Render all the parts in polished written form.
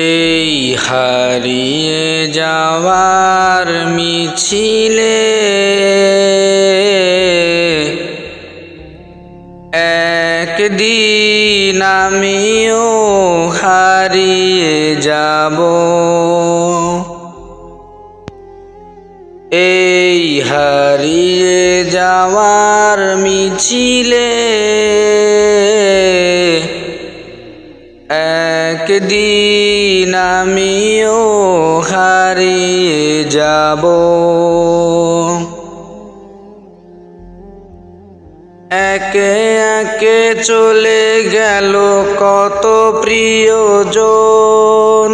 এই হারিয়ে যাওয়ার মিছিলে একদিন আমিও হারিয়ে যাব। এই হারিয়ে যাওয়ার মিছিলে একদিন আমিও হারিয়ে যাব। একে একে চলে গেল কত প্রিয়জন,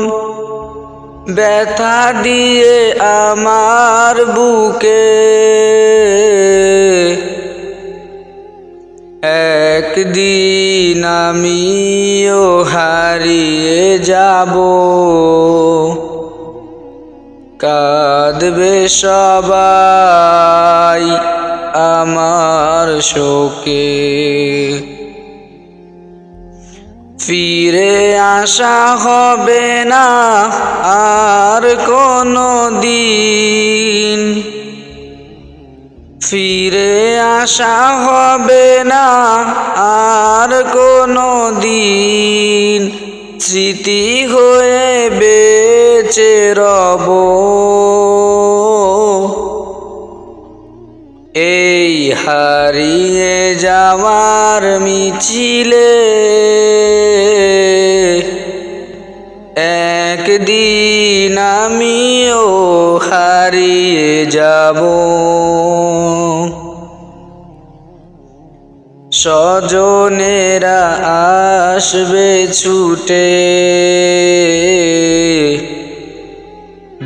ব্যথা দিয়ে আমার বুকে। একদিন আমিও হারিয়ে যাব, কাঁদবে সবাই আমার শোকে। ফিরে আসা হবে না আর কোনো দিন, ফিরে আসা হবে না আর কোনো দিন। স্মৃতি হয়ে বেঁচে রব। এই হারিয়ে যাওয়ার মিছিলে একদিন আমিও হারিয়ে যাব। স্বজনেরা আসবে ছুটে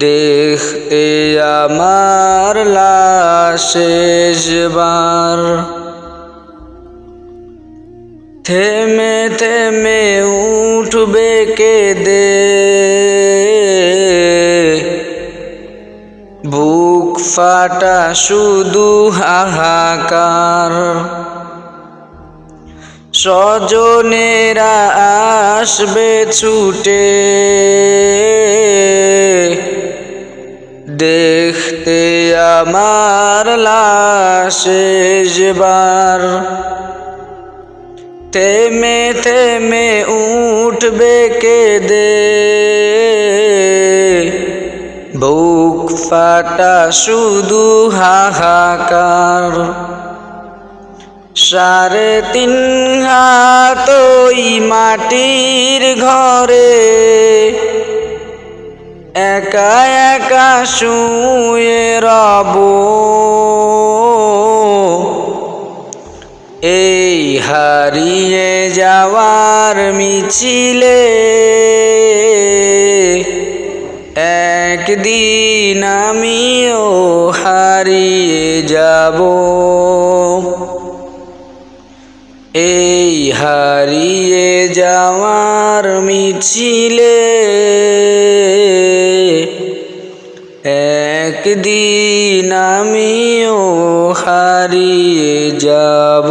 দেখতে আমার লাশ শেষবার। থেমে থেমে উঠবে কেঁদে বুক ফাটা শুধু হাহাকার। স্বজনেরা আসবে ছুটে দেখতে আমার লাশ শেষবার। থেমে থেমে উঠবে কেঁদে বুক ফাটা শুধু হাহাকার। 3.5 হাত ওই মাটির ঘরে একা একা শুয়ে রব। এই হারিয়ে যাওয়ার মিছিলে একদিন আমিও হারিয়ে যাব। এই হারিয়ে যাওয়ার মিছিলে একদিন আমিও হারিয়ে যাব।